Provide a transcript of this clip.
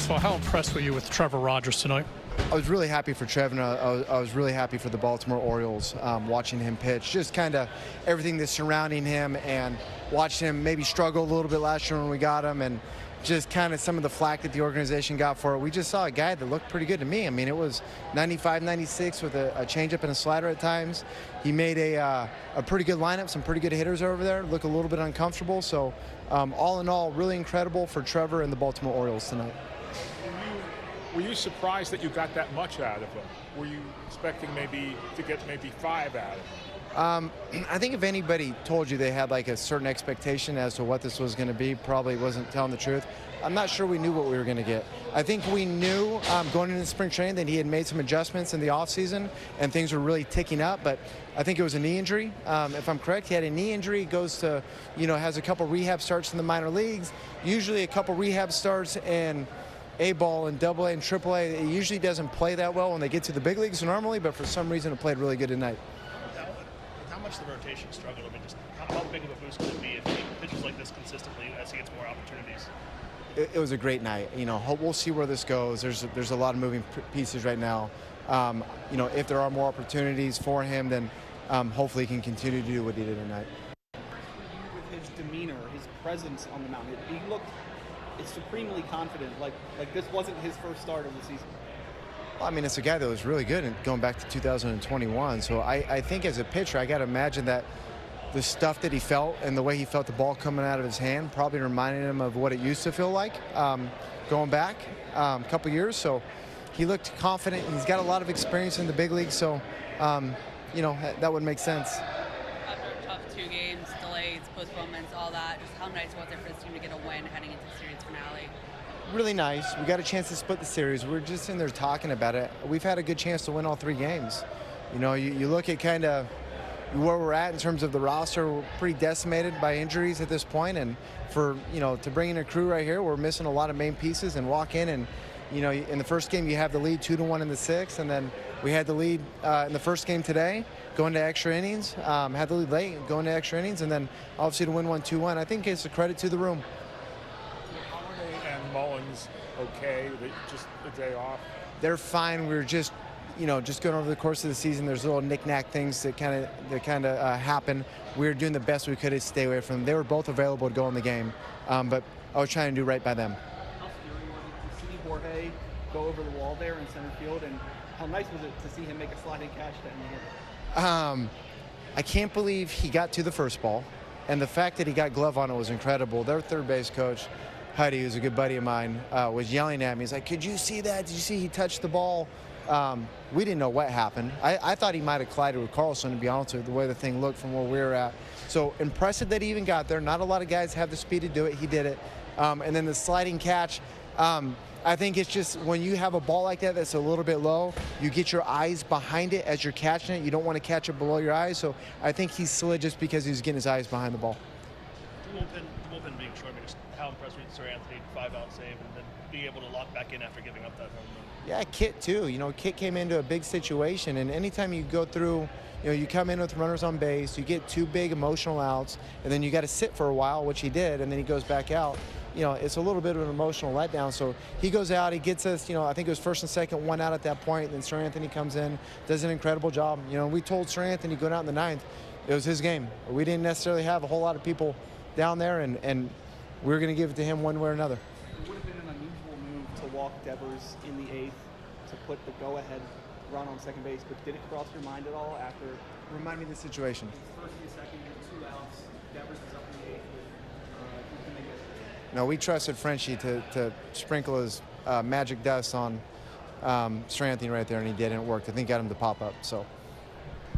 First of all, how impressed were you with Trevor Rogers tonight? I was really happy for Trevor, and I was really happy for the Baltimore Orioles, watching him pitch. Just kind of everything that's surrounding him, and watching him maybe struggle a little bit last year when we got him, and just kind of some of the flack that the organization got for it. We just saw a guy that looked pretty good to me. I mean, it was 95, 96 with a changeup and a slider at times. He made a pretty good lineup, some pretty good hitters over there. Look a little bit uncomfortable. So all in all, really incredible for Trevor and the Baltimore Orioles tonight. Were you surprised that you got that much out of him? Were you expecting maybe to get maybe 5 out of him? I think if anybody told you they had like a certain expectation as to what this was going to be, probably wasn't telling the truth. I'm not sure we knew what we were going to get. I think we knew going into spring training that he had made some adjustments in the offseason and things were really ticking up, but I think it was a knee injury. If I'm correct, he had a knee injury, goes to, has a couple rehab starts in the minor leagues, usually a couple rehab starts in A-ball and AA and AAA. It usually doesn't play that well when they get to the big leagues normally, but for some reason it played really good tonight. How much the rotation struggle? I mean, just how big of a boost could it be if he pitches like this consistently as he gets more opportunities? It was a great night. We'll see where this goes. There's a lot of moving pieces right now. If there are more opportunities for him, then hopefully he can continue to do what he did tonight. With his demeanor, his presence on the mound, he looked supremely confident. Like this wasn't his first start of the season. Well, I mean, it's a guy that was really good going back to 2021. So I think as a pitcher, I got to imagine that the stuff that he felt and the way he felt the ball coming out of his hand probably reminded him of what it used to feel like going back a couple years. So he looked confident. He's got a lot of experience in the big league. So, that would make sense. After a tough 2 games, delays, postponements, all that, just how nice was it for this team to get a win heading into the series finale? Really nice. We got a chance to split the series. We're just in there talking about it. We've had a good chance to win all 3 games. You look at kind of where we're at in terms of the roster. We're pretty decimated by injuries at this point, and to bring in a crew right here, we're missing a lot of main pieces and walk in and in the first game you have the lead 2-1 in the 6th, and then we had the lead in the first game today, going to extra innings. Had the lead late, going to extra innings, and then obviously to win 1-2-1. I think it's a credit to the room. Mullins okay? Just a day off? They're fine. We're just going over the course of the season. There's little knick-knack things that kind of happen. We were doing the best we could to stay away from them. They were both available to go in the game, but I was trying to do right by them. How scary was it to see Jorge go over the wall there in center field, and how nice was it to see him make a sliding catch to end the game? I can't believe he got to the first ball, and the fact that he got glove on it was incredible. Their third base coach, Huddy, who's a good buddy of mine, was yelling at me. He's like, "Could you see that? Did you see he touched the ball?" We didn't know what happened. I thought he might have collided with Carlson, to be honest with you, the way the thing looked from where we were at. So impressive that he even got there. Not a lot of guys have the speed to do it. He did it. And then the sliding catch, I think it's just when you have a ball like that that's a little bit low, you get your eyes behind it as you're catching it. You don't want to catch it below your eyes. So I think he slid just because he was getting his eyes behind the ball. The bullpen being short, just how impressed were you with Sir Anthony, 5-out save, and then being able to lock back in after giving up that home run? Yeah, Kit too. Kit came into a big situation, and anytime you go through, you come in with runners on base, you get 2 big emotional outs, and then you got to sit for a while, which he did, and then he goes back out. It's a little bit of an emotional letdown. So he goes out, he gets us, I think it was first and second, 1 out at that point. Then Sir Anthony comes in, does an incredible job. We told Sir Anthony going out in the 9th, it was his game. We didn't necessarily have a whole lot of people down there, and we were going to give it to him one way or another. It would have been an unusual move to walk Devers in the 8th to put the go-ahead run on second base, but did it cross your mind at all after? Remind me of the situation. First and second, 2 outs, Devers is up in the 8th. No, we trusted Frenchie to sprinkle his magic dust on Sir Anthony right there, and he did, and it worked. I think got him to pop up. So